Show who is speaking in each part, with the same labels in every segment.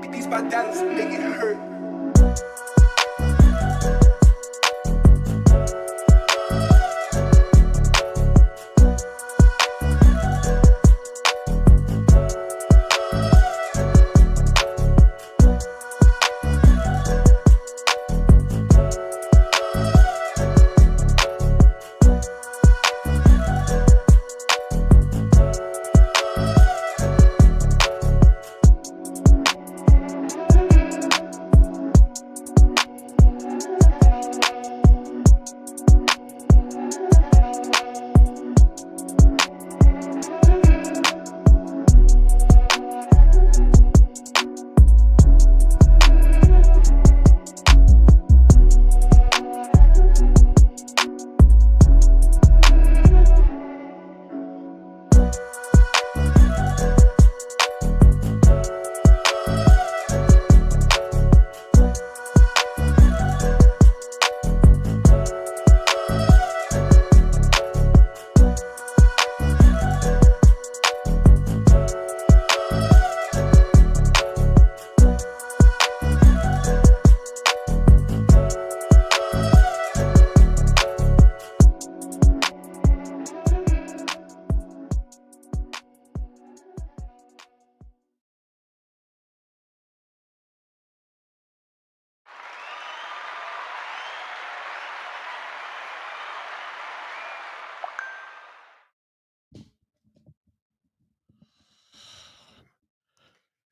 Speaker 1: These my dollars make it hurt.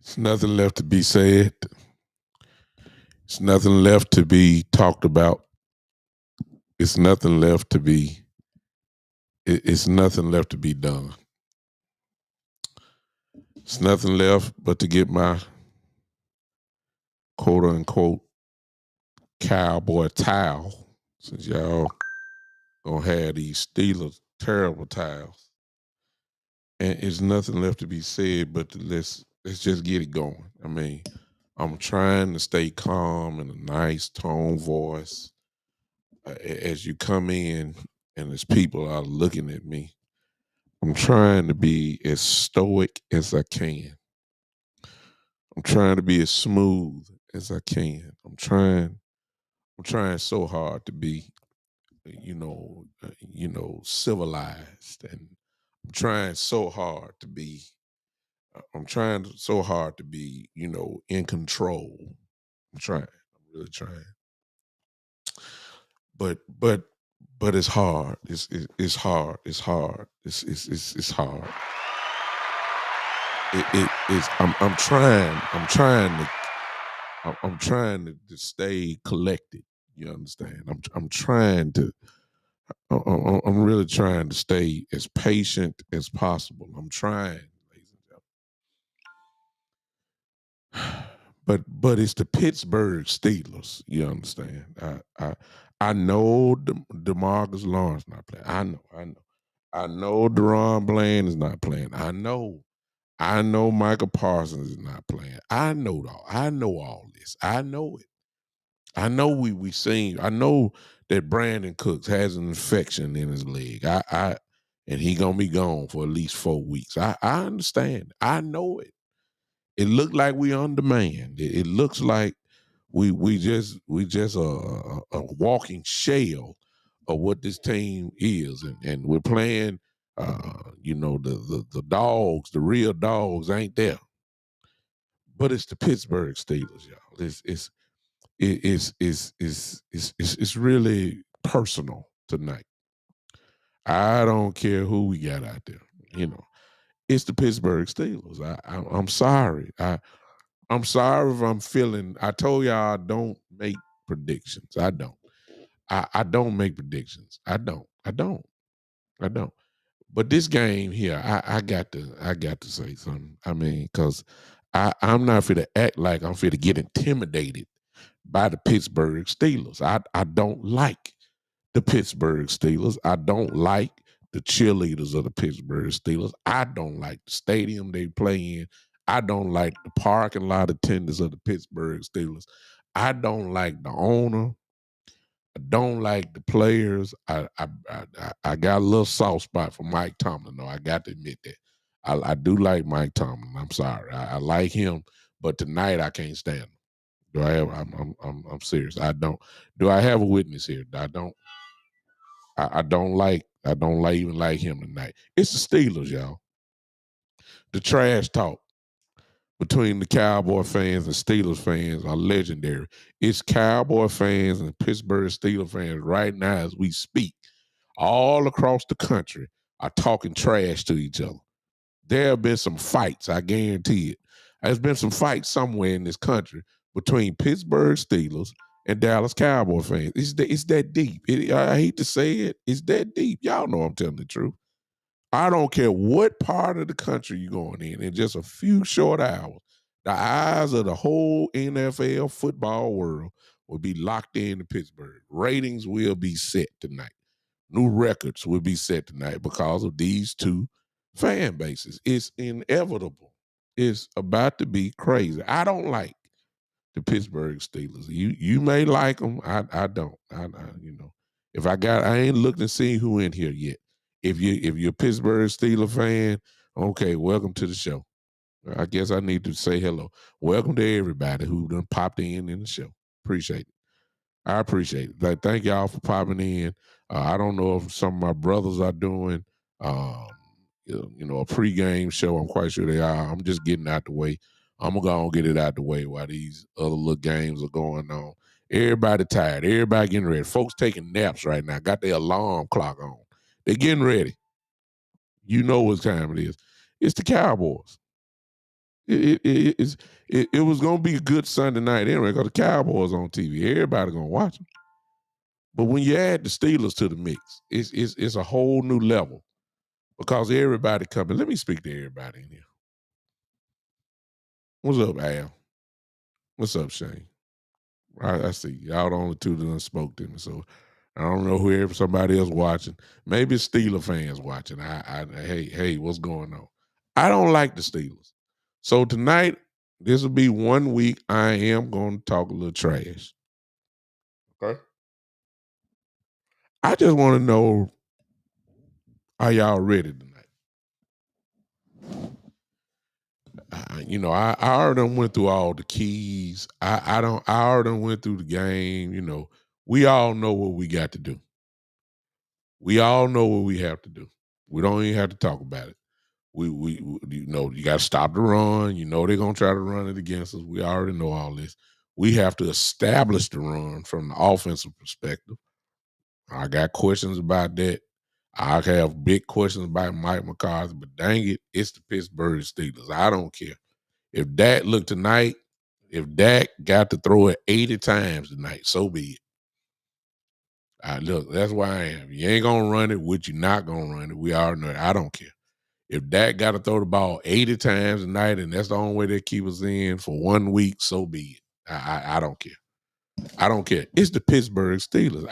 Speaker 2: It's nothing left to be said. It's nothing left to be talked about. It's nothing left to be. It's nothing left to be done. It's nothing left but to get my quote unquote cowboy towel, since y'all gonna have these Steelers terrible towels. And it's nothing left to be said but let's just get it going. I mean, I'm trying to stay calm and a nice tone voice as you come in and as people are looking at me. I'm trying to be as stoic as I can. I'm trying to be as smooth as I can. I'm trying so hard to be, civilized, and I'm trying so hard to be. I'm trying so hard to be, in control. I'm trying. I'm really trying. But it's hard. It's hard. It's hard. It's hard. I'm trying to stay collected. You understand? I'm trying to. I'm really trying to stay as patient as possible. I'm trying, ladies and gentlemen. But it's the Pittsburgh Steelers. You understand? I know DeMarcus Lawrence not playing. I know Deron Bland is not playing. I know Michael Parsons is not playing. I know all this. I know it. I know we seen. I know that Brandon Cooks has an infection in his leg. And he gonna be gone for at least 4 weeks. I understand. I know it. It looked like we undermanned. It looks like we just a walking shell of what this team is, and we're playing. The dogs, the real dogs, ain't there. But it's the Pittsburgh Steelers, y'all. It's really personal tonight. I don't care who we got out there. It's the Pittsburgh Steelers. I'm sorry. I'm sorry if I'm feeling. I told y'all I don't make predictions. I don't. I don't make predictions. I don't. But this game here, I got to say something. I mean, because I'm not fit to act like I'm fit to get intimidated by the Pittsburgh Steelers. I don't like the Pittsburgh Steelers. I don't like the cheerleaders of the Pittsburgh Steelers. I don't like the stadium they play in. I don't like the parking lot attendants of the Pittsburgh Steelers. I don't like the owner. I don't like the players. I got a little soft spot for Mike Tomlin, though. I got to admit that. I do like Mike Tomlin. I'm sorry. I like him, But tonight I can't stand them. Do I have? I'm serious. I don't. Do I have a witness here? I don't. I don't like. I don't like even like him tonight. It's the Steelers, y'all. The trash talk between the Cowboy fans and Steelers fans are legendary. It's Cowboy fans and Pittsburgh Steelers fans right now as we speak, all across the country, are talking trash to each other. There have been some fights, I guarantee it. There's been some fights somewhere in this country between Pittsburgh Steelers and Dallas Cowboy fans. It's that deep. I hate to say it. It's that deep. Y'all know I'm telling the truth. I don't care what part of the country you're going in just a few short hours, the eyes of the whole NFL football world will be locked into Pittsburgh. Ratings will be set tonight. New records will be set tonight because of these two fan bases. It's inevitable. It's about to be crazy. I don't like the Pittsburgh Steelers. You may like them. I don't. If I ain't looked and seen who in here yet. If you're a Pittsburgh Steelers fan, okay, welcome to the show. I guess I need to say hello. Welcome to everybody who done popped in the show. Appreciate it. I appreciate it. Like, thank y'all for popping in. I don't know if some of my brothers are doing, a pregame show. I'm quite sure they are. I'm just getting out the way. I'm gonna go and get it out the way while these other little games are going on. Everybody tired. Everybody getting ready. Folks taking naps right now. Got their alarm clock on. They're getting ready. You know what time it is. It's the Cowboys. It was gonna be a good Sunday night anyway because the Cowboys on TV. Everybody gonna watch them. But when you add the Steelers to the mix, it's a whole new level because everybody coming. Let me speak to everybody in here. What's up, Al? What's up, Shane? I see y'all the only two that done spoke to me, so I don't know whoever somebody else watching. Maybe it's Steeler fans watching. Hey, what's going on? I don't like the Steelers. So tonight, this will be 1 week. I am going to talk a little trash. Okay. I just want to know, are y'all ready tonight? I already went through all the keys. I already went through the game. We all know what we got to do. We all know what we have to do. We don't even have to talk about it. You got to stop the run. They're gonna try to run it against us. We already know all this. We have to establish the run from the offensive perspective. I got questions about that. I have big questions about Mike McCarthy, but dang it, it's the Pittsburgh Steelers. I don't care. If Dak got to throw it 80 times tonight, so be it. Look, that's why I am. You ain't gonna run it, which you're not gonna run it. We already know it. I don't care. If Dak got to throw the ball 80 times tonight, and that's the only way they keep us in for 1 week, so be it. I don't care. I don't care. It's the Pittsburgh Steelers.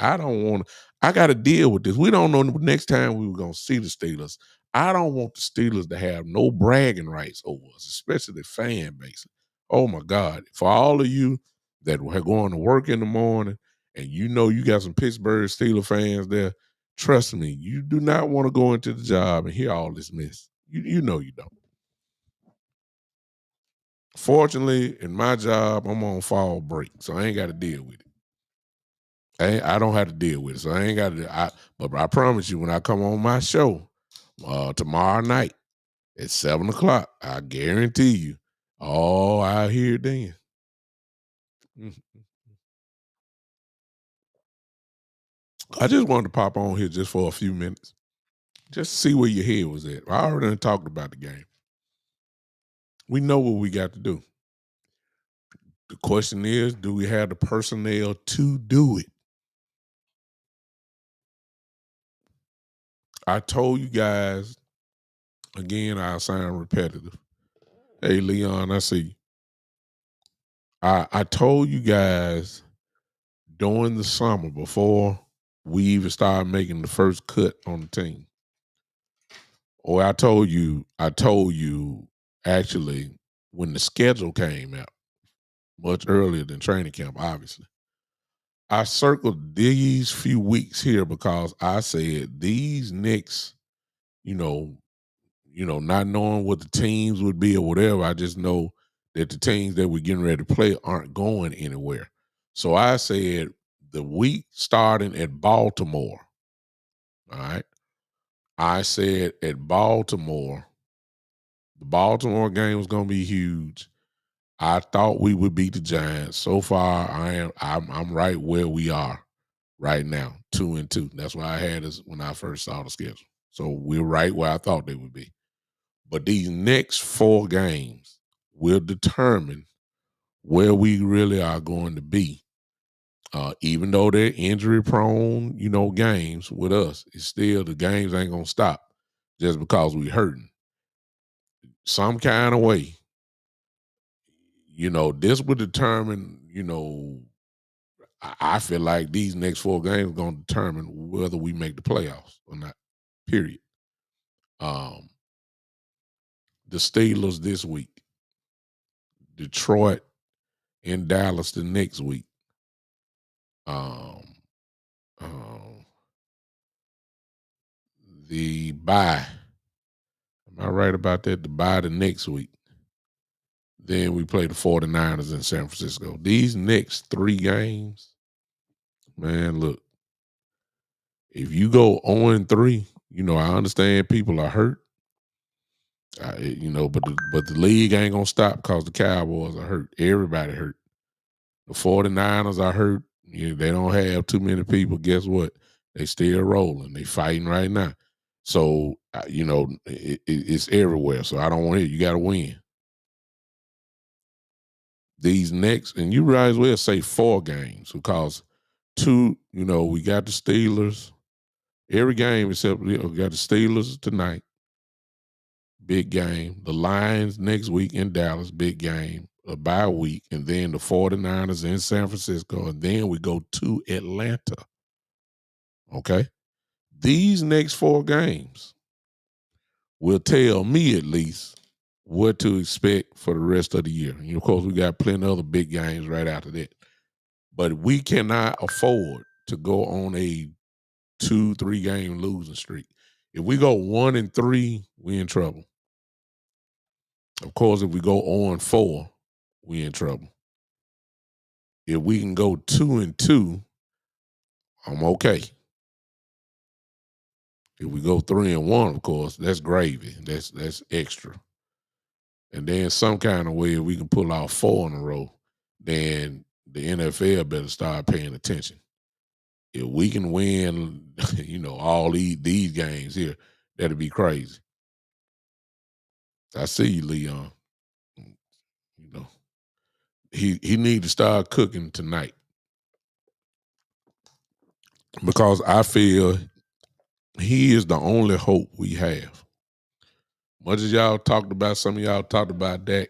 Speaker 2: I got to deal with this. We don't know the next time we were going to see the Steelers. I don't want the Steelers to have no bragging rights over us, especially the fan base. Oh, my God. For all of you that are going to work in the morning and you got some Pittsburgh Steelers fans there, trust me, you do not want to go into the job and hear all this mess. You know you don't. Fortunately, in my job, I'm on fall break, so I ain't got to deal with it. I don't have to deal with it, so I ain't got to. But I promise you, when I come on my show tomorrow night at 7:00, I guarantee you, I hear it then. Mhm. I just wanted to pop on here just for a few minutes, just to see where your head was at. I already talked about the game. We know what we got to do. The question is, do we have the personnel to do it? I told you guys, again, I sound repetitive. Hey, Leon, I see you. I told you guys during the summer before we even started making the first cut on the team. Or I told you actually when the schedule came out much earlier than training camp, obviously. I circled these few weeks here because I said these next, not knowing what the teams would be or whatever, I just know that the teams that we're getting ready to play aren't going anywhere. So I said the week starting at Baltimore, all right, I said at Baltimore, the Baltimore game was going to be huge. I thought we would beat the Giants. So far, I'm right where we are right now, 2-2. That's why I had us when I first saw the schedule. So we're right where I thought they would be. But these next 4 games will determine where we really are going to be. Even though they're injury prone, games with us, it's still the games ain't gonna stop just because we hurting. Some kind of way, this would determine, I feel like these next 4 games are gonna determine whether we make the playoffs or not. Period. Um, the Steelers this week, Detroit and Dallas the next week. Um, um, the bye. Am I right about that? The bye the next week. Then we play the 49ers in San Francisco. These next 3 games, man, look, if you go 0-3, I understand people are hurt. But the league ain't gonna stop because the Cowboys are hurt. Everybody hurt. The 49ers are hurt. They don't have too many people. Guess what? They still rolling. They fighting right now. So it's everywhere. So I don't want it. You got to win these next, and you might as well say 4 games because 2. We got the Steelers. Every game except we got the Steelers tonight. Big game. The Lions next week in Dallas, big game. A bye week, and then the 49ers in San Francisco, and then we go to Atlanta. Okay? These next 4 games will tell me at least what to expect for the rest of the year. And of course, we got plenty of other big games right after that. But we cannot afford to go on a 2-3 game losing streak. If we go 1-3, we in trouble. Of course, if we go 0-4, we in trouble. If we can go 2-2, I'm okay. If we go 3-1, of course, that's gravy. That's extra. And then some kind of way, if we can pull out 4 in a row, then the NFL better start paying attention. If we can win, all these games here, that'd be crazy. I see you, Leon. He need to start cooking tonight because I feel he is the only hope we have. Much as some of y'all talked about Dak,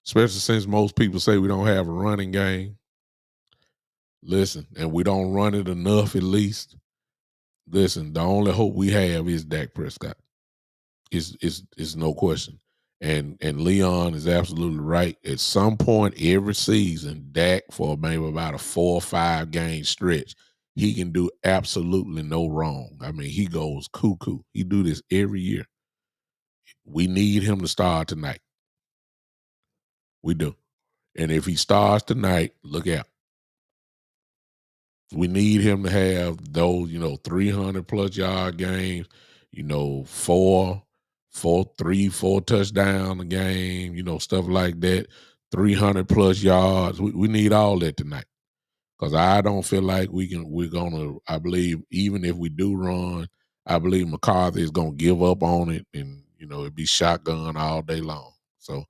Speaker 2: especially since most people say we don't have a running game. Listen, and we don't run it enough at least. Listen, the only hope we have is Dak Prescott. It's no question. And Leon is absolutely right. At some point every season, Dak, for maybe about a 4 or 5 game stretch, he can do absolutely no wrong. I mean, he goes cuckoo. He do this every year. We need him to start tonight. We do. And if he starts tonight, look out. We need him to have those, 300 plus yard games, 4 touchdown a game, stuff like that, 300 plus yards. We need all that tonight because I don't feel like we're going to, I believe, even if we do run, I believe McCarthy is going to give up on it and, it'd be shotgun all day long. So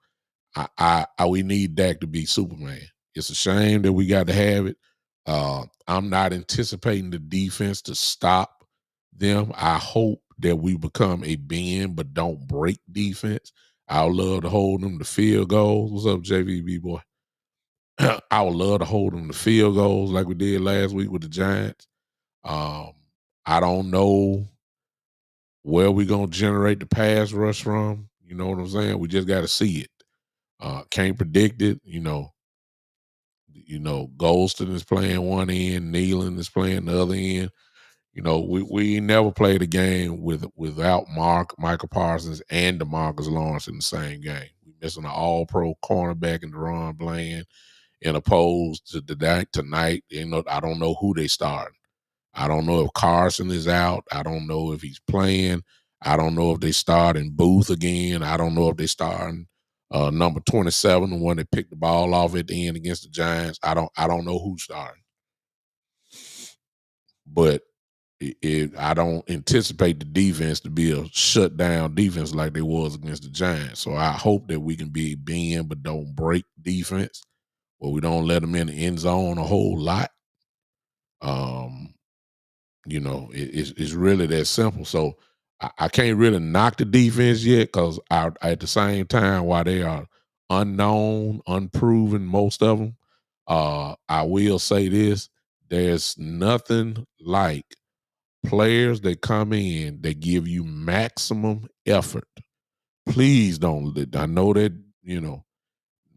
Speaker 2: we need Dak to be Superman. It's a shame that we got to have it. I'm not anticipating the defense to stop them. I hope that we become a bend but don't break defense. I would love to hold them to field goals. What's up, JVB boy? I would love to hold them to field goals like we did last week with the Giants. I don't know where we're going to generate the pass rush from. You know what I'm saying? We just got to see it. Can't predict it. Golston is playing one end, Nealon is playing the other end. We never played a game without Michael Parsons and DeMarcus Lawrence in the same game. We missing an all-pro cornerback in Deron Bland, in opposed to tonight. I don't know who they starting. I don't know if Carson is out. I don't know if he's playing. I don't know if they start in Booth again. I don't know if they starting number 27, the one that picked the ball off at the end against the Giants. I don't know who's starting. But I don't anticipate the defense to be a shutdown defense like they was against the Giants. So I hope that we can be bend but don't break defense, where we don't let them in the end zone a whole lot. It's really that simple. So I can't really knock the defense yet, because at the same time, while they are unknown, unproven, most of them, I will say this: there's nothing like players that come in that give you maximum effort. Please don't. I know that,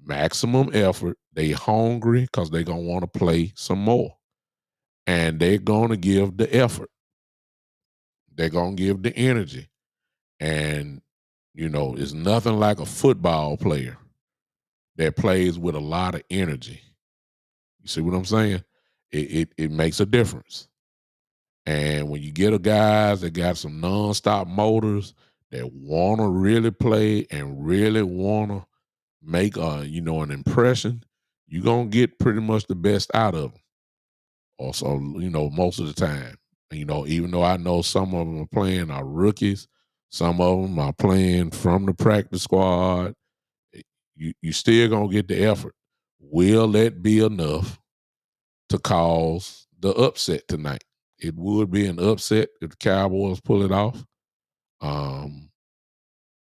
Speaker 2: maximum effort. They hungry because they're going to want to play some more. And they're going to give the effort. They're going to give the energy. And, it's nothing like a football player that plays with a lot of energy. You see what I'm saying? It makes a difference. And when you get a guys that got some nonstop motors that want to really play and really want to make an impression, you're going to get pretty much the best out of them. Also, most of the time, even though I know some of them are playing are rookies, some of them are playing from the practice squad, you still going to get the effort. Will that be enough to cause the upset tonight? It would be an upset if the Cowboys pull it off.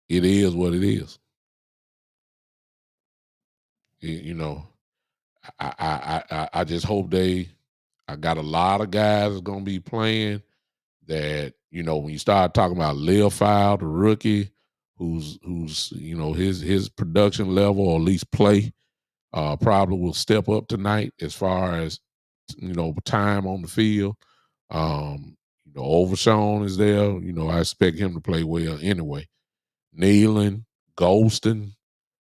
Speaker 2: It is what it is. I just hope I got a lot of guys that's gonna be playing that, when you start talking about Lil File, the rookie, who's his production level, or at least play, probably will step up tonight as far as time on the field. Overshawn is there. I expect him to play well anyway. Kneeling, Ghosting,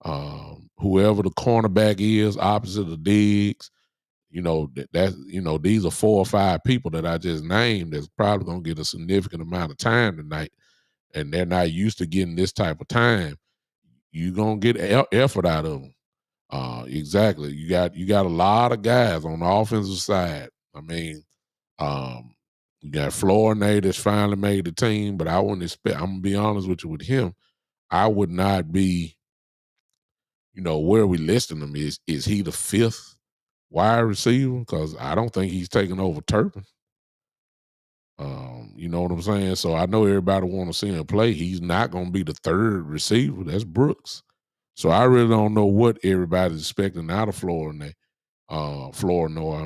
Speaker 2: whoever the cornerback is opposite of Diggs, these are 4 or 5 people that I just named that's probably gonna get a significant amount of time tonight, and they're not used to getting this type of time. You're gonna get effort out of them. Exactly. You got a lot of guys on the offensive side. I mean, you got Flournoy that's finally made the team, but I wouldn't expect. I'm gonna be honest with you. With him, I would not be. Where are we listing him? Is he the 5th wide receiver? Because I don't think he's taking over Turpin. You know what I'm saying? So I know everybody want to see him play. He's not going to be the 3rd receiver. That's Brooks. So I really don't know what everybody's expecting out of Flournoy. I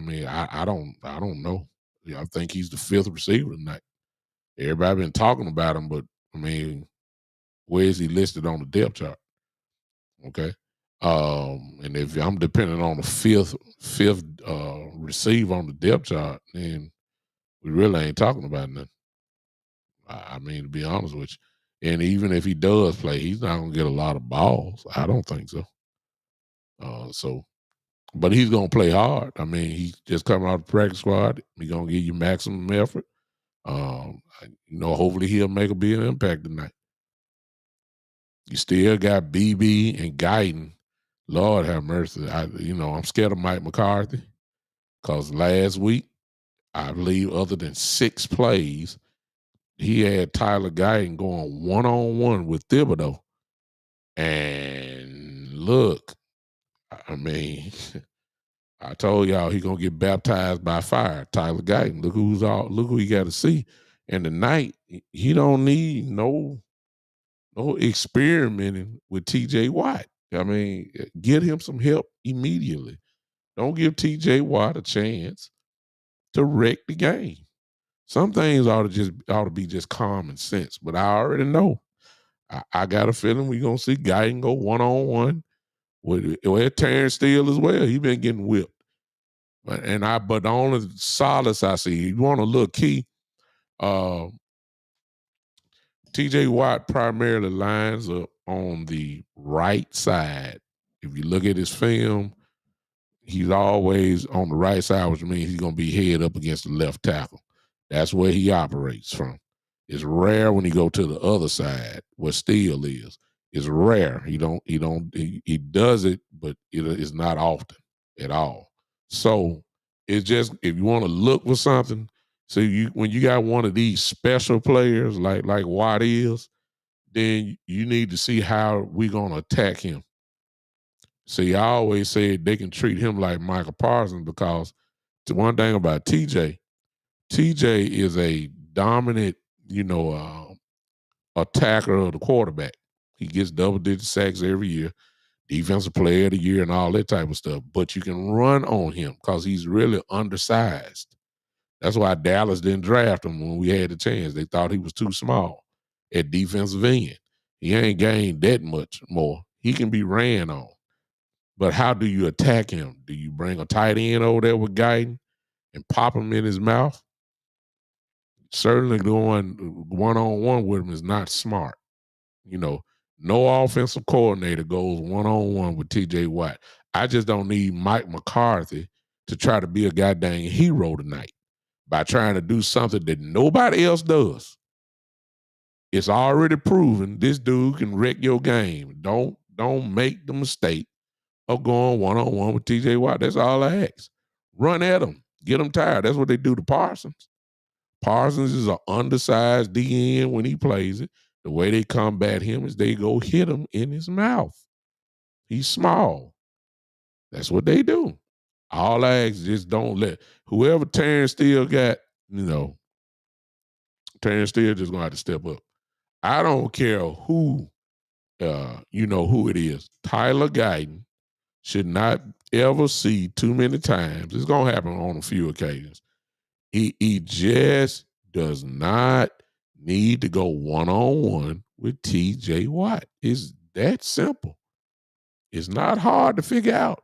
Speaker 2: mean, I don't know. I think he's the 5th receiver tonight. Everybody been talking about him, but I mean, where is he listed on the depth chart? Okay. And if I'm depending on the fifth receiver on the depth chart, then we really ain't talking about nothing. I mean, to be honest with you. And even if he does play, he's not gonna get a lot of balls. I don't think so. But he's gonna play hard. I mean, he's just coming out of the practice squad. He's gonna give you maximum effort. Hopefully he'll make a big impact tonight. You still got BB and Guyton. Lord have mercy. I'm scared of Mike McCarthy, because last week, I believe, other than 6 plays, he had Tyler Guyton going one-on-one with Thibodeau. And look, I mean, I told y'all he gonna get baptized by fire. Tyler Guyton. Look who he got to see. And tonight, he don't need no experimenting with TJ Watt. I mean, get him some help immediately. Don't give TJ Watt a chance to wreck the game. Some things ought to be just common sense, but I already know. I got a feeling we're gonna see Guyton go one-on-one with Terrence Steele as well. He been getting whipped. But the only solace I see, you want a little key, TJ Watt primarily lines up on the right side. If you look at his film, he's always on the right side, which means he's going to be head up against the left tackle. That's where he operates from. It's rare when he go to the other side, where Steele is. It's rare. He does it, but it is not often at all. So it's just, if you want to look for something, so when you got one of these special players like Watt is, then you need to see how we're gonna attack him. See, I always said they can treat him like Michael Parsons, because the one thing about TJ is a dominant, attacker of the quarterback. He gets double-digit sacks every year, defensive player of the year, and all that type of stuff. But you can run on him because he's really undersized. That's why Dallas didn't draft him when we had the chance. They thought he was too small at defensive end. He ain't gained that much more. He can be ran on. But how do you attack him? Do you bring a tight end over there with Guyton and pop him in his mouth? Certainly going one-on-one with him is not smart. No offensive coordinator goes one-on-one with TJ Watt. I just don't need Mike McCarthy to try to be a goddamn hero tonight by trying to do something that nobody else does. It's already proven this dude can wreck your game. Don't make the mistake of going one-on-one with TJ Watt. That's all I ask. Run at him. Get him tired. That's what they do to Parsons. Parsons is an undersized DN when he plays it. The way they combat him is they go hit him in his mouth. He's small. That's what they do. All I ask is just don't let whoever Terrence Steele got, Terrence Steele just gonna have to step up. I don't care who it is. Tyler Guyton should not ever see too many times. It's gonna happen on a few occasions. He just does not need to go one-on-one with TJ Watt. It's that simple. It's not hard to figure out.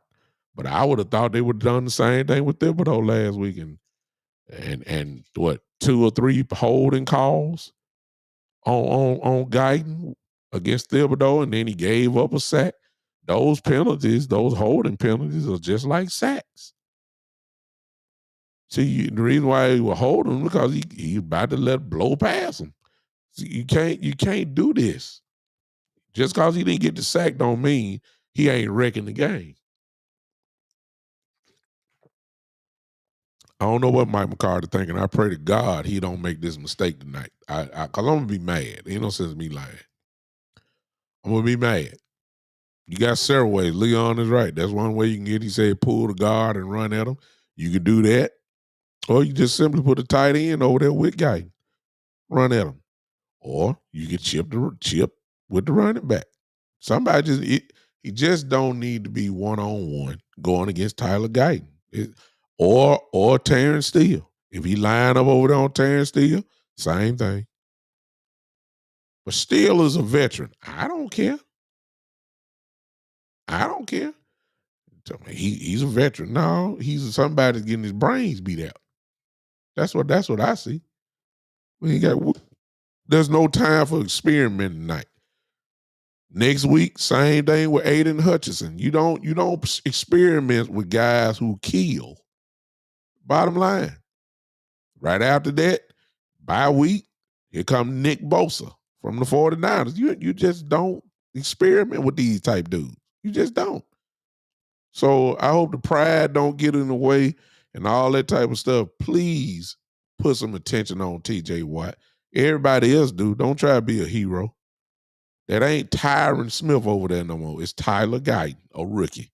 Speaker 2: But I would have thought they would have done the same thing with Thibodeau last week, and what, 2 or 3 holding calls on Guyton against Thibodeau, and then he gave up a sack. Those penalties, those holding penalties, are just like sacks. See, the reason why he was holding him because he about to let it blow past him. See, you can't do this. Just because he didn't get the sack don't mean he ain't wrecking the game. I don't know what Mike McCarthy thinking. I pray to God he don't make this mistake tonight. Cause I'm gonna be mad. Ain't no sense in me lying. I'm gonna be mad. You got several ways. Leon is right. That's one way you can get. He said pull the guard and run at him. You can do that. Or you just simply put a tight end over there with Guy. Run at him. Or you can chip with the running back. Somebody he just don't need to be one-on-one going against Tyler Guyton. Or Terrence Steele. If he line up over there on Terrence Steele, same thing. But Steele is a veteran. I don't care. He's a veteran. No, he's somebody that's getting his brains beat out. That's what I see. There's no time for experimenting tonight. Next week, same thing with Aiden Hutchinson. You don't experiment with guys who kill. Bottom line. Right after that, bye week, here comes Nick Bosa from the 49ers. You just don't experiment with these type dudes. You just don't. So I hope the pride don't get in the way and all that type of stuff. Please put some attention on TJ Watt. Everybody else do. Don't try to be a hero. That ain't Tyron Smith over there no more. It's Tyler Guyton, a rookie.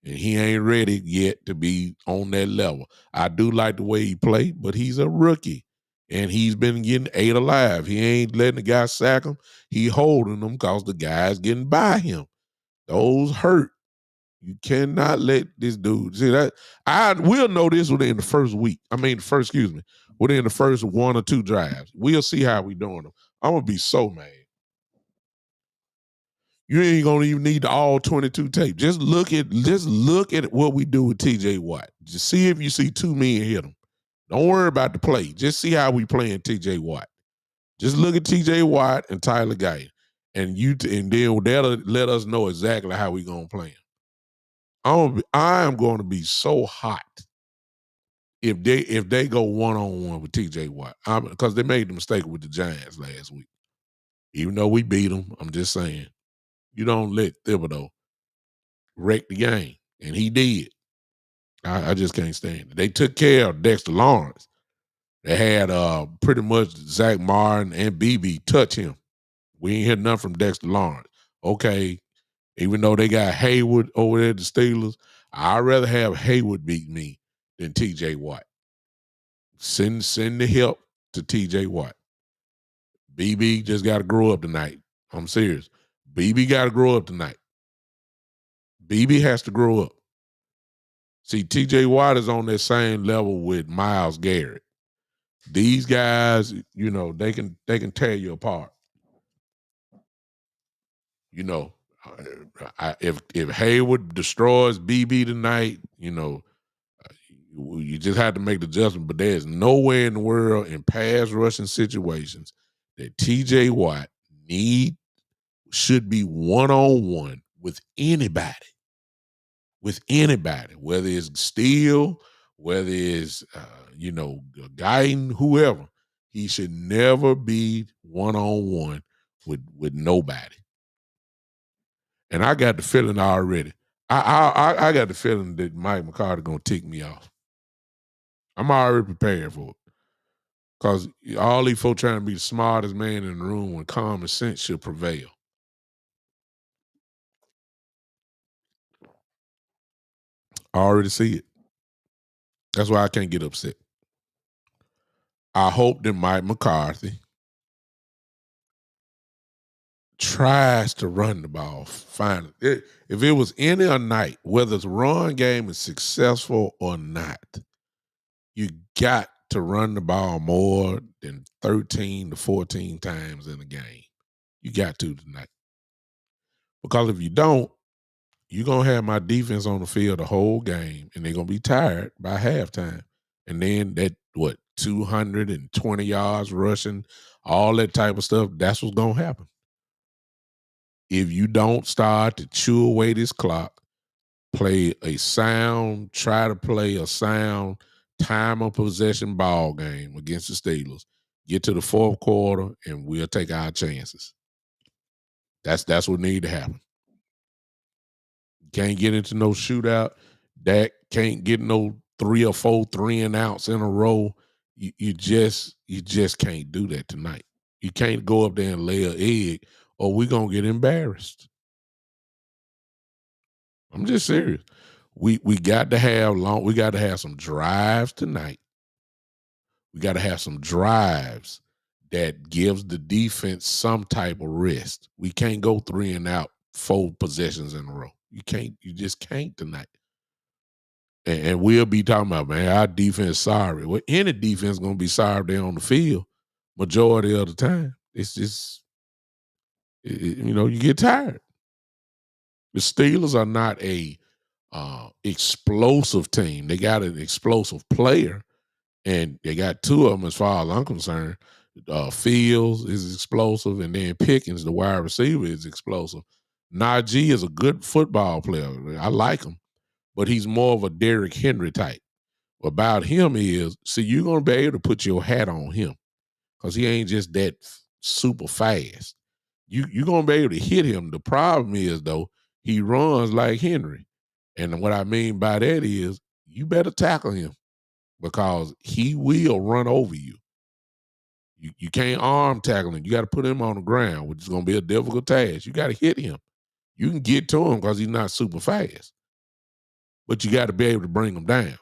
Speaker 2: And he ain't ready yet to be on that level. I do like the way he played, but he's a rookie. And he's been getting ate alive. He ain't letting the guy sack him. He holding them because the guy's getting by him. Those hurt. You cannot let this dude see that. I will know this within the first week. Within the first 1 or 2 drives. We'll see how we doing them. I'm gonna be so mad. You ain't gonna even need the all 22 tape. Just look at what we do with TJ Watt. Just see if you see 2 men hit him. Don't worry about the play. Just see how we playing TJ Watt. Just look at TJ Watt and Tyler Guyton. and then that'll let us know exactly how we gonna play him. I am going to be so hot if they go 1-on-1 with TJ Watt, because they made the mistake with the Giants last week. Even though we beat them, I'm just saying, you don't let Thibodeau wreck the game, and he did. I just can't stand it. They took care of Dexter Lawrence. They had pretty much Zach Martin and BB touch him. We ain't heard nothing from Dexter Lawrence. Okay, even though they got Hayward over there at the Steelers, I'd rather have Hayward beat me than TJ Watt. Send the help to TJ Watt. BB just got to grow up tonight. I'm serious. BB got to grow up tonight. BB has to grow up. See, TJ Watt is on that same level with Myles Garrett. These guys, they can tear you apart. If Hayward destroys BB tonight, you just have to make the adjustment. But there's nowhere in the world in pass rushing situations that TJ Watt should be 1-on-1 with anybody. With anybody, whether it's Steele, whether it's Guyton, whoever, he should never be 1-on-1 with nobody. And I got the feeling already. I got the feeling that Mike McCarthy gonna tick me off. I'm already prepared for it. Because all these folks trying to be the smartest man in the room when common sense should prevail. I already see it. That's why I can't get upset. I hope that Mike McCarthy tries to run the ball finally. If it was any a night, whether the run game is successful or not, you got to run the ball more than 13 to 14 times in a game. You got to tonight. Because if you don't, you're going to have my defense on the field the whole game, and they're going to be tired by halftime. And then 220 yards rushing, all that type of stuff, that's what's going to happen. If you don't start to chew away this clock, try to play a sound time of possession ball game against the Steelers, get to the fourth quarter, and we'll take our chances. That's what need to happen. Can't get into no shootout. Dak can't get no 3 or 4 3-and-outs in a row. You just can't do that tonight. You can't go up there and lay an egg, or we're gonna get embarrassed. I'm just serious. We got to have some drives tonight. We got to have some drives that gives the defense some type of rest. We can't go 3-and-out 4 possessions in a row. You just can't tonight. And we'll be talking about, man, our defense sorry. Well, any defense gonna be sorry if they're on the field majority of the time. It's just, you get tired. The Steelers are not a explosive team. They got an explosive player, and they got 2 of them as far as I'm concerned. Fields is explosive, and then Pickens, the wide receiver, is explosive. Najee is a good football player. I like him, but he's more of a Derrick Henry type. About him is, you're going to be able to put your hat on him because he ain't just that super fast. You're going to be able to hit him. The problem is, though, he runs like Henry. And what I mean by that is you better tackle him because he will run over you. You can't arm tackle him. You got to put him on the ground, which is going to be a difficult task. You got to hit him. You can get to him because he's not super fast. But you got to be able to bring him down.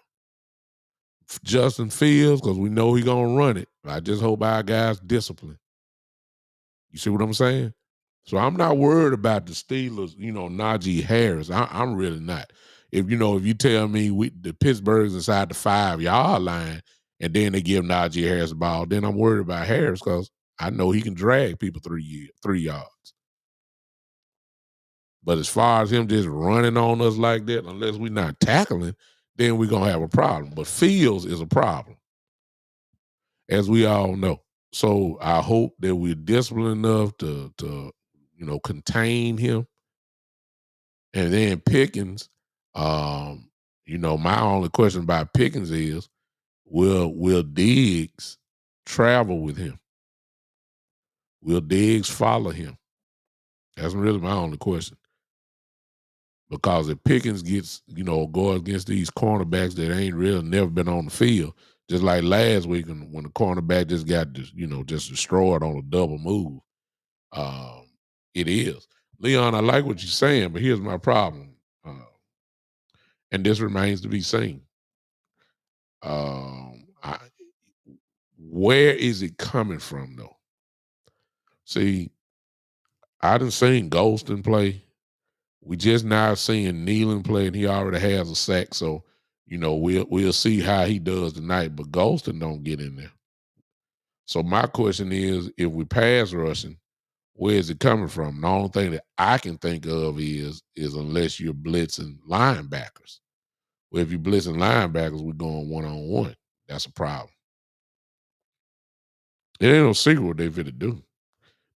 Speaker 2: Justin Fields, because we know he's going to run it. I just hope our guys discipline. You see what I'm saying? So I'm not worried about the Steelers, Najee Harris. I'm really not. If you tell me the Pittsburgh's inside the 5-yard line and then they give Najee Harris the ball, then I'm worried about Harris because I know he can drag people 3 yards. But as far as him just running on us like that, unless we're not tackling, then we're going to have a problem. But Fields is a problem, as we all know. So I hope that we're disciplined enough to contain him. And then Pickens, my only question about Pickens is, will Diggs travel with him? Will Diggs follow him? That's really my only question. Because if Pickens gets, go against these cornerbacks that ain't really never been on the field, just like last week when the cornerback just got, just destroyed on a double move, it is. Leon, I like what you're saying, but here's my problem. And this remains to be seen. Where is it coming from, though? See, I done seen Golston play. We just now seeing Nealon play, and he already has a sack. So, we'll see how he does tonight. But Golston don't get in there. So my question is, if we pass rushing, where is it coming from? The only thing that I can think of is unless you're blitzing linebackers. Well, if you're blitzing linebackers, we're going one-on-one. That's a problem. It ain't no secret what they finna do.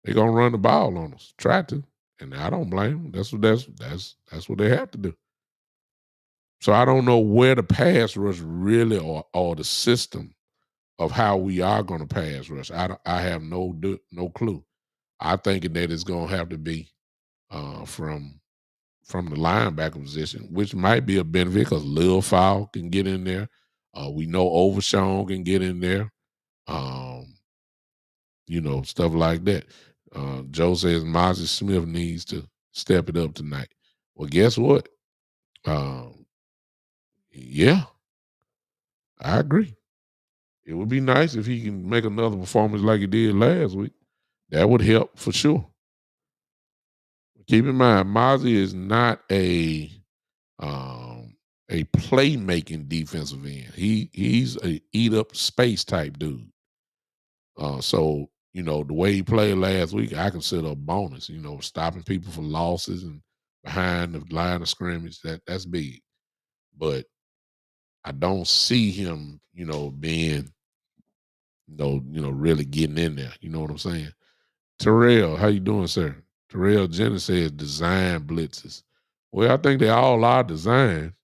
Speaker 2: They gonna run the ball on us. Try to. And I don't blame them. That's what they have to do. So I don't know where the pass rush really or the system of how we are going to pass rush. I have no clue. I think that it's going to have to be from the linebacker position, which might be a benefit because Lil Fowl can get in there. We know Overshawn can get in there. Stuff like that. Joe says Mozzie Smith needs to step it up tonight. Well, guess what? Yeah, I agree. It would be nice if he can make another performance like he did last week. That would help for sure. Keep in mind, Mozzie is not a playmaking defensive end. He's a eat up space type dude. So the way he played last week, I consider a bonus. Stopping people for losses and behind the line of scrimmage, that's big. But I don't see him, being, really getting in there. You know what I'm saying? Terrell, how you doing, sir? Terrell Jenner says design blitzes. Well, I think they all are designed.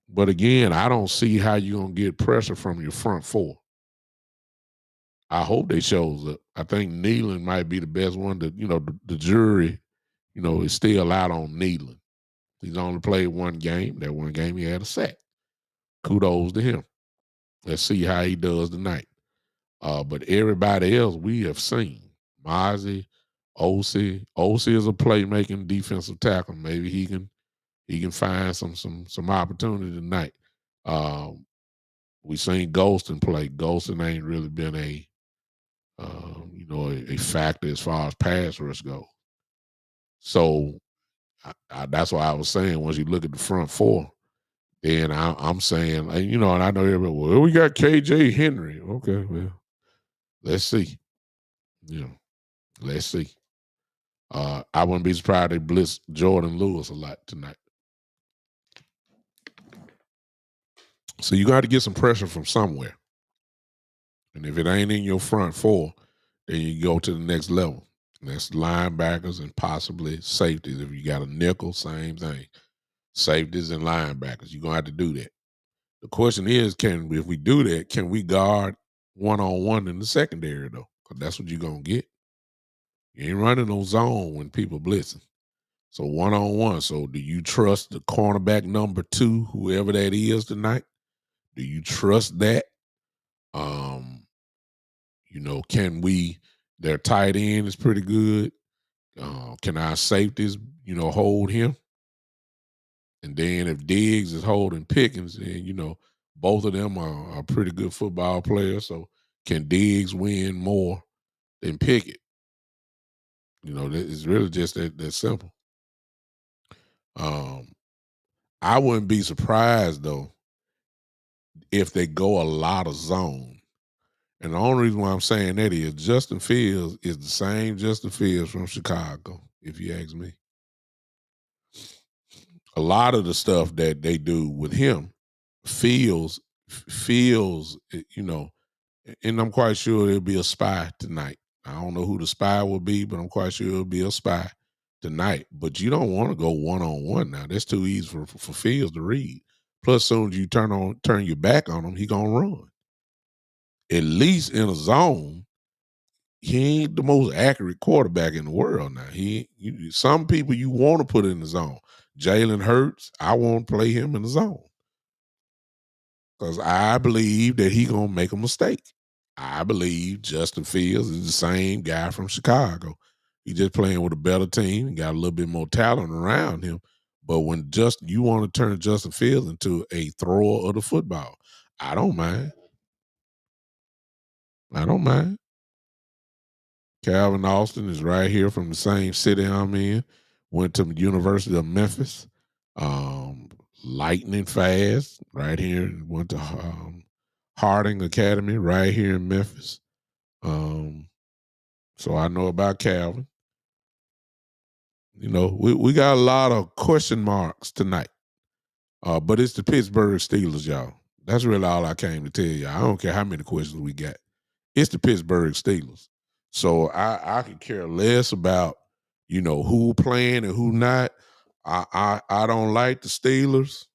Speaker 2: But again, I don't see how you're going to get pressure from your front four. I hope they shows up. I think Nealon might be the best one to, the jury, is still out on Nealon. He's only played one game. That one game he had a sack. Kudos to him. Let's see how he does tonight. But everybody else we have seen. Mozzie, OC. OC is a playmaking defensive tackle. Maybe he can find some opportunity tonight. We seen Golston play. Golston ain't really been a factor as far as pass rush goes. So that's why I was saying once you look at the front four, then I'm saying, and I know everybody, well, we got KJ Henry. Okay, well, let's see. Let's see. I wouldn't be surprised they blitz Jordan Lewis a lot tonight. So you got to get some pressure from somewhere. And if it ain't in your front four, then you go to the next level. And that's linebackers and possibly safeties. If you got a nickel, same thing. Safeties and linebackers. You're going to have to do that. The question is, if we do that, can we guard one-on-one in the secondary, though? Because that's what you're going to get. You ain't running no zone when people blitzing. So one-on-one. So do you trust the cornerback number 2, whoever that is tonight? Do you trust that? Can we, their tight end is pretty good. Can our safeties, hold him? And then if Diggs is holding Pickens, then, both of them are pretty good football players. So can Diggs win more than Pickett? It's really just that simple. I wouldn't be surprised, though, if they go a lot of zone. And the only reason why I'm saying that is Justin Fields is the same Justin Fields from Chicago, if you ask me. A lot of the stuff that they do with him feels, and I'm quite sure it'll be a spy tonight. I don't know who the spy will be, but I'm quite sure it'll be a spy tonight. But you don't want to go 1-on-1 now. That's too easy for Fields to read. Plus, soon as you turn your back on him, he gonna run. At least in a zone, he ain't the most accurate quarterback in the world. Now some people you want to put in the zone. Jalen Hurts, I won't play him in the zone because I believe that he gonna make a mistake. I believe Justin Fields is the same guy from Chicago. He just playing with a better team and got a little bit more talent around him. But when you want to turn Justin Fields into a thrower of the football, I don't mind. I don't mind. Calvin Austin is right here from the same city I'm in. Went to the University of Memphis. Um, Lightning fast, right here. Went to Harding Academy right here in Memphis. So I know about Calvin. You know, we got a lot of question marks tonight. But it's the Pittsburgh Steelers, y'all. That's really all I came to tell you. I don't care how many questions we got. It's the Pittsburgh Steelers. So I could care less about, who playing and who not. I don't like the Steelers.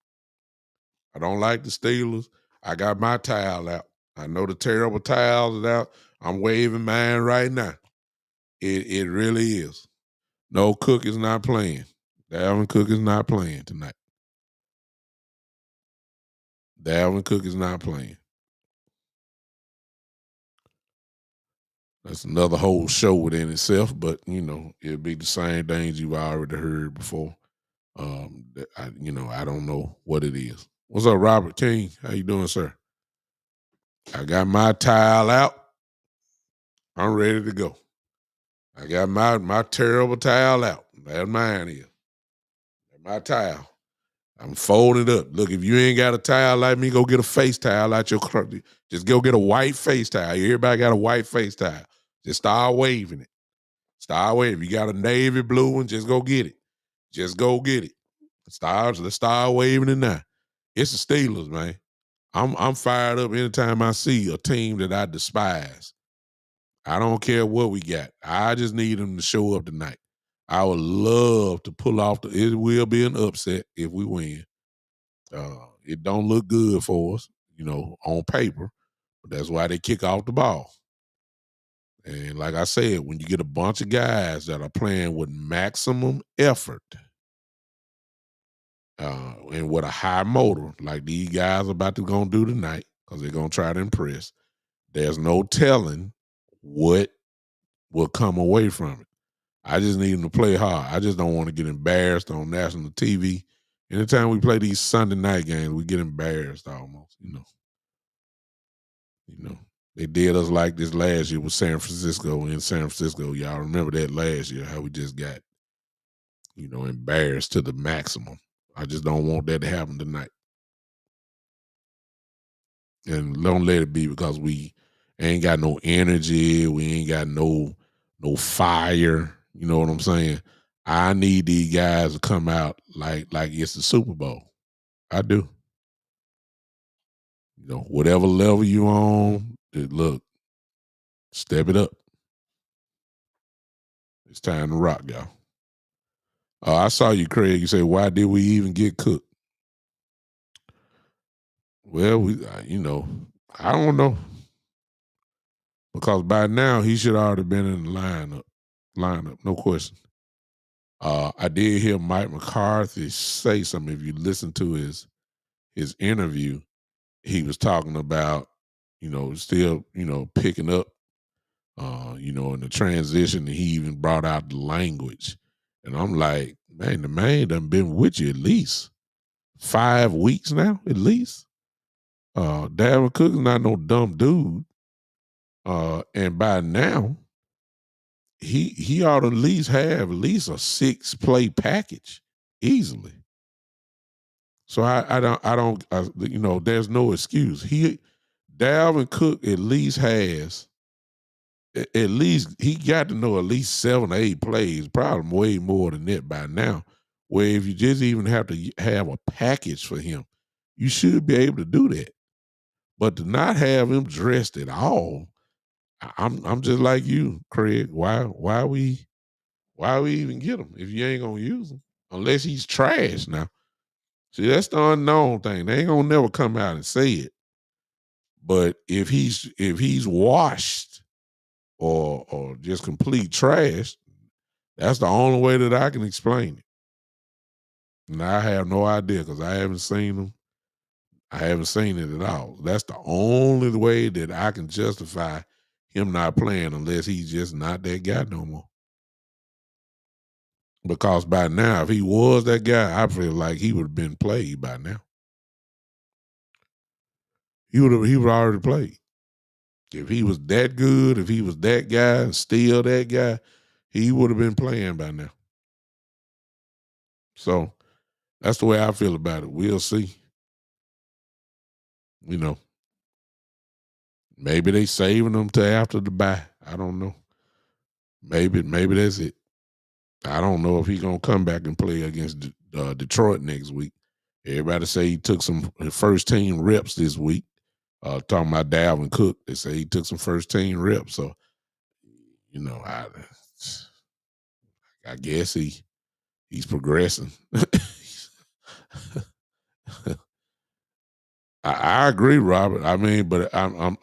Speaker 2: I don't like the Steelers. I got my towel out. I know the terrible towels is out. I'm waving mine right now. It really is. No, Cook is not playing. Dalvin Cook is not playing tonight. Dalvin Cook is not playing. That's another whole show within itself, but it'll be the same things you've already heard before. I don't know what it is. What's up, Robert King? How you doing, sir? I got my towel out. I'm ready to go. I got my terrible towel out. That's mine is. That's my towel. I'm folding up. Look, if you ain't got a towel like me, go get a face towel out your closet. Just go get a white face towel. Everybody got a white face towel. Just start waving it. Start waving. You got a navy blue one, just go get it. Just go get it. Let's start waving it now. It's the Steelers, man. I'm fired up anytime I see a team that I despise. I don't care what we got. I just need them to show up tonight. I would love to pull off it will be an upset if we win. It don't look good for us, on paper, but that's why they kick off the ball. And like I said, when you get a bunch of guys that are playing with maximum effort and with a high motor, like these guys are about to gonna do tonight, because they're gonna try to impress, there's no telling what will come away from it. I just need them to play hard. I just don't want to get embarrassed on national TV. Anytime we play these Sunday night games, we get embarrassed almost, They did us like this last year with San Francisco. In San Francisco, y'all remember that last year, how we just got, embarrassed to the maximum. I just don't want that to happen tonight. And don't let it be because we ain't got no energy. We ain't got no fire. You know what I'm saying? I need these guys to come out like it's the Super Bowl. I do. Whatever level you on, look, step it up. It's time to rock, y'all. I saw you, Craig. You say, why did we even get Cooked? Well, I don't know. Because by now he should already been in the lineup, no question. I did hear Mike McCarthy say something. If you listen to his interview, he was talking about, still, picking up, in the transition, and he even brought out the language. And I'm like, man, the man done been with you at least 5 weeks now, at least. Dalvin Cook is not no dumb dude. And by now, he ought to at least a 6-play package easily. So there's no excuse. Dalvin Cook at least he got to know at least 7 or 8 plays, probably way more than that by now. Where if you just even have to have a package for him, you should be able to do that. But to not have him dressed at all, I'm just like you, Craig. Why we even get him if you ain't gonna use him unless he's trash now? See, that's the unknown thing. They ain't gonna never come out and say it. But if he's washed or just complete trash, that's the only way that I can explain it. And I have no idea because I haven't seen him. I haven't seen it at all. That's the only way that I can justify him not playing unless he's just not that guy no more. Because by now, if he was that guy, I feel like he would have been played by now. He would already played. If he was that good, if he was that guy and still that guy, he would have been playing by now. So that's the way I feel about it. We'll see. You know, maybe they saving him till after the bye. I don't know. Maybe that's it. I don't know if he's gonna come back and play against Detroit next week. Everybody say he took some first team reps this week. Talking about Dalvin Cook, they say he took some first team reps. So, you know, I guess he's progressing. I agree, Robert. I mean, but I'm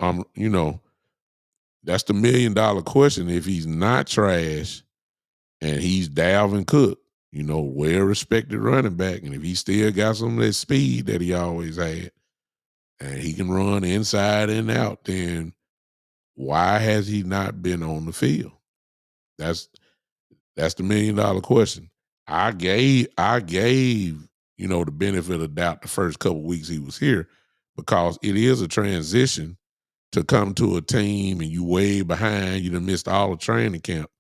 Speaker 2: that's the $1 million question. If he's not trash and he's Dalvin Cook, well respected running back, and if he still got some of that speed that he always had, and he can run inside and out, then why has he not been on the field? That's the $1 million question. I gave the benefit of the doubt the first couple weeks he was here because it is a transition to come to a team and you way behind. You done missed all the training camp,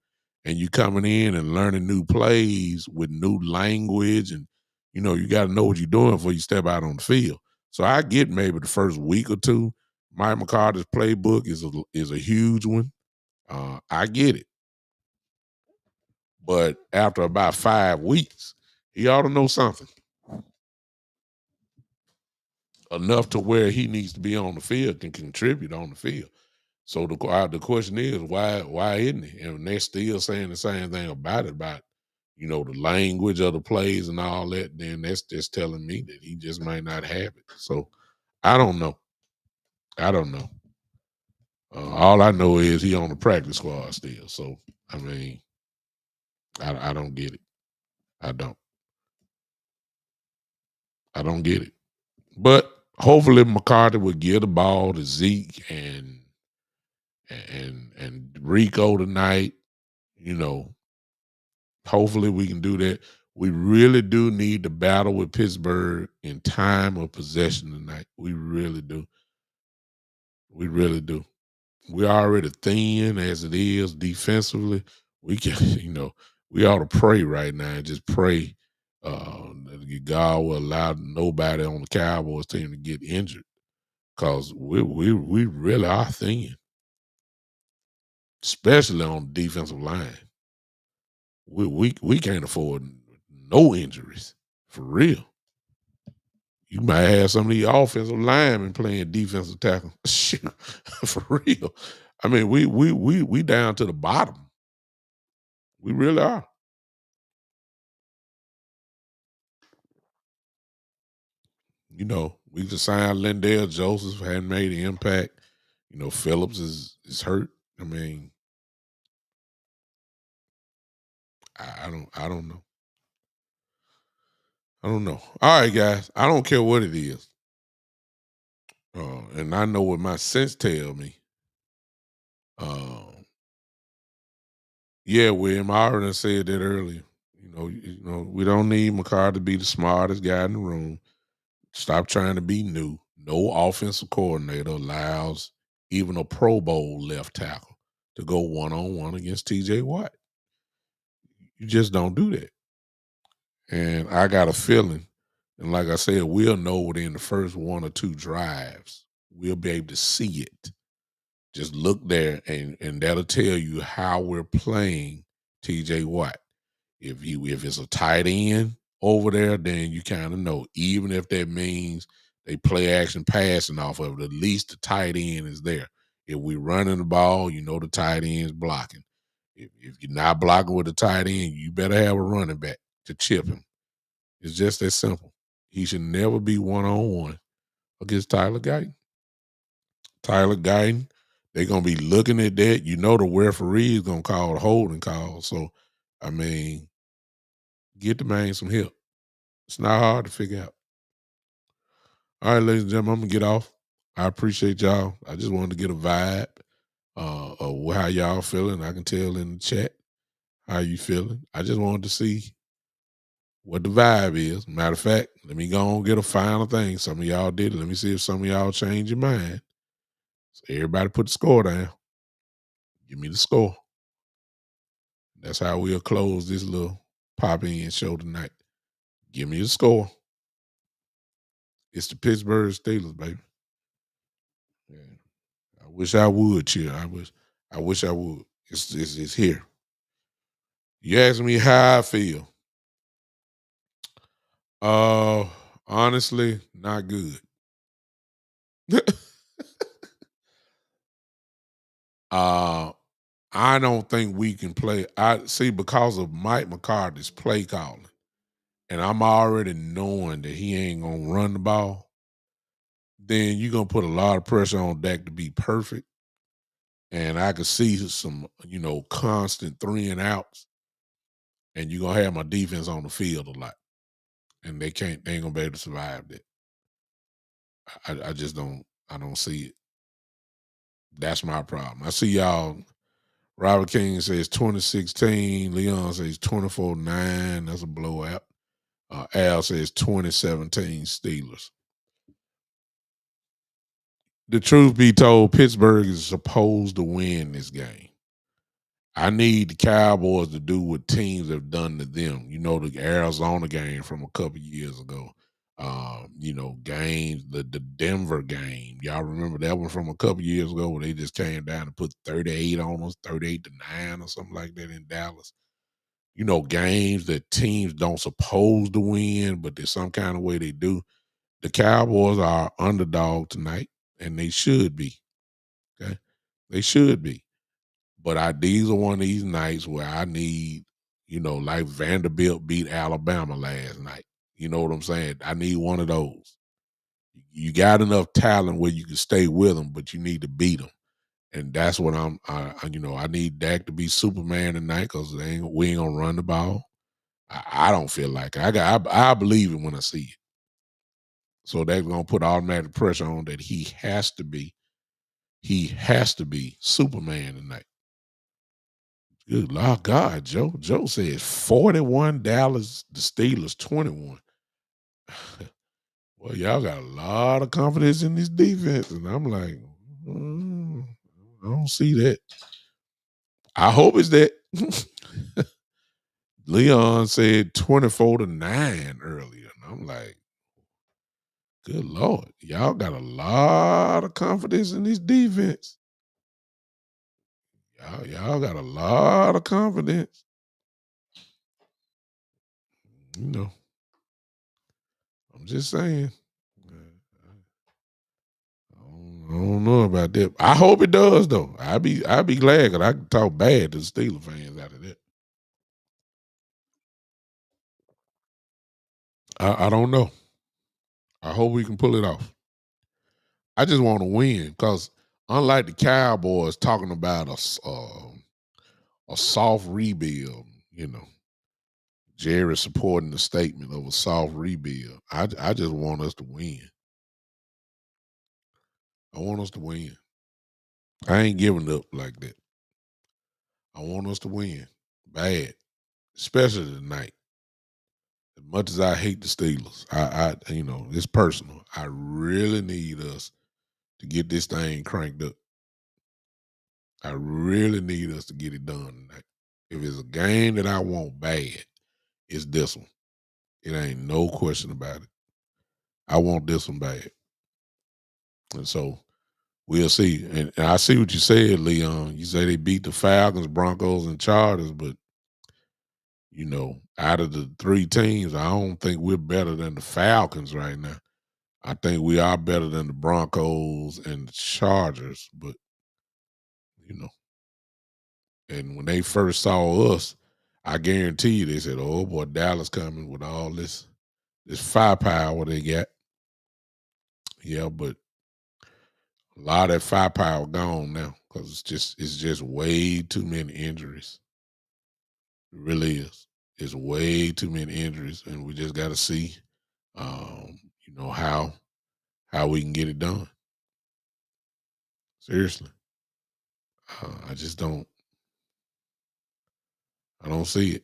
Speaker 2: and you coming in and learning new plays with new language, and you got to know what you're doing before you step out on the field. So I get maybe the first week or two. Mike McCarthy's playbook is a huge one. I get it. But after about 5 weeks, he ought to know something enough to where he needs to be on the field, can contribute on the field. So the question is, why isn't he? And they're still saying the same thing about the language of the plays and all that. Then that's just telling me that he just might not have it. So I don't know. All I know is he on the practice squad still. So I mean, I don't get it. I don't. I don't get it. But hopefully McCarthy would give the ball to Zeke and Rico tonight. Hopefully we can do that. We really do need to battle with Pittsburgh in time of possession tonight. We really do. We really do. We're already thin as it is defensively. We can, we ought to pray right now and just pray that God will allow nobody on the Cowboys team to get injured. Because we really are thin, especially on the defensive line. We can't afford no injuries for real. You might have some of the offensive linemen playing defensive tackle. Shoot, for real. I mean, we down to the bottom. We really are. We just signed Lindell Joseph, hadn't made an impact. Phillips is hurt. I mean, I don't know. I don't know. All right, guys. I don't care what it is. And I know what my sense tell me. Yeah, William, I already said that earlier. We don't need McCarr to be the smartest guy in the room. Stop trying to be new. No offensive coordinator allows even a Pro Bowl left tackle to go one-on-one against TJ Watt. You just don't do that. And I got a feeling, and like I said, we'll know within the first 1 or 2 drives. We'll be able to see it. Just look there, and that'll tell you how we're playing TJ Watt. If it's a tight end over there, then you kind of know. Even if that means they play action passing off of it, at least the tight end is there. If we running the ball, you know the tight end's blocking. If you're not blocking with the tight end, you better have a running back to chip him. It's just that simple. He should never be one-on-one against Tyler Guyton. Tyler Guyton, they're gonna be looking at that. You know the referee is gonna call a holding call. So, I mean, get the man some help. It's not hard to figure out. All right, ladies and gentlemen, I'm gonna get off. I appreciate y'all. I just wanted to get a vibe of how y'all feeling. I can tell in the chat how you feeling. I just wanted to see what the vibe is. Matter of fact, let me go and get a final thing. Some of y'all did it. Let me see if some of y'all changed your mind. So everybody put the score down. Give me the score. That's how we'll close this little pop-in show tonight. Give me the score. It's the Pittsburgh Steelers, baby. Yeah. I wish I would cheer. I wish I would. It's here. You ask me how I feel. Honestly, not good. I don't think we can play. I see because of Mike McCarthy's play calling, and I'm already knowing that he ain't gonna run the ball. Then you're gonna put a lot of pressure on Dak to be perfect, and I could see some, constant 3 and outs, and you're gonna have my defense on the field a lot, and they ain't gonna be able to survive that. I just don't. I don't see it. That's my problem. I see y'all. Robert King says 2016. Leon says 24-9. That's a blowout. Al says 2017 Steelers. The truth be told, Pittsburgh is supposed to win this game. I need the Cowboys to do what teams have done to them. You know, the Arizona game from a couple years ago. Games, the Denver game. Y'all remember that one from a couple years ago where they just came down and put 38 on us, 38-9 or something like that in Dallas. Games that teams don't supposed to win, but there's some kind of way they do. The Cowboys are underdog tonight, and they should be. Okay, they should be. But these are one of these nights where I need, like Vanderbilt beat Alabama last night. You know what I'm saying? I need one of those. You got enough talent where you can stay with them, but you need to beat them. And that's what I need Dak to be Superman tonight because we ain't gonna run the ball. I don't feel like it. I believe it when I see it. So they're gonna put automatic pressure on that he has to be Superman tonight. Good Lord God, Joe. Joe says 41 Dallas, the Steelers 21. Well, y'all got a lot of confidence in this defense. And I'm like, I don't see that. I hope it's that. Leon said 24-9 earlier. And I'm like, good Lord. Y'all got a lot of confidence in this defense. Y'all got a lot of confidence. I'm just saying. I don't know about that. I hope it does though. I'd be glad because I can talk bad to the Steelers fans out of that. I don't know. I hope we can pull it off. I just want to win because unlike the Cowboys talking about a soft rebuild, Jerry supporting the statement of a soft rebuild. I just want us to win. I want us to win. I ain't giving up like that. I want us to win bad, especially tonight. As much as I hate the Steelers, it's personal. I really need us to get this thing cranked up. I really need us to get it done tonight. If it's a game that I want bad, it's this one. It ain't no question about it. I want this one bad. And so we'll see. And I see what you said, Leon. You say they beat the Falcons, Broncos, and Chargers, but out of the three teams, I don't think we're better than the Falcons right now. I think we are better than the Broncos and the Chargers, but you know. And when they first saw us, I guarantee you they said, "Oh boy, Dallas coming with all this firepower they got." Yeah, but a lot of that firepower gone now because it's just way too many injuries. It really is. It's way too many injuries, and we just got to see, you know, how we can get it done. Seriously, I just don't. I don't see it.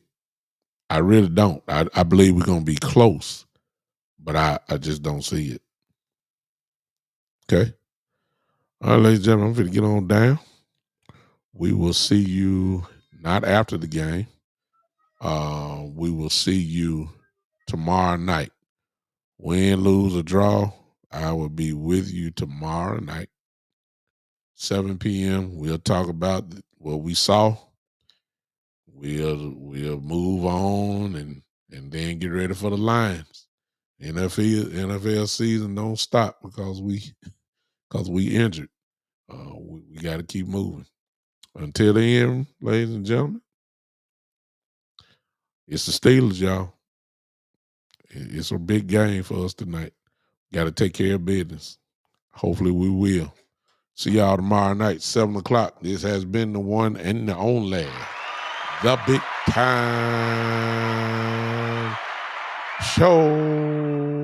Speaker 2: I really don't. I believe we're gonna be close, but I just don't see it. Okay. All right, ladies and gentlemen, I'm going to get on down. We will see you not after the game. We will see you tomorrow night. Win, lose, or draw, I will be with you tomorrow night, 7 p.m. We'll talk about what we saw. We'll move on and then get ready for the Lions. NFL season don't stop because we injured. We got to keep moving. Until then, ladies and gentlemen, it's the Steelers, y'all. It's a big game for us tonight. Got to take care of business. Hopefully we will. See y'all tomorrow night, 7 o'clock. This has been the one and the only, the Big Time Show.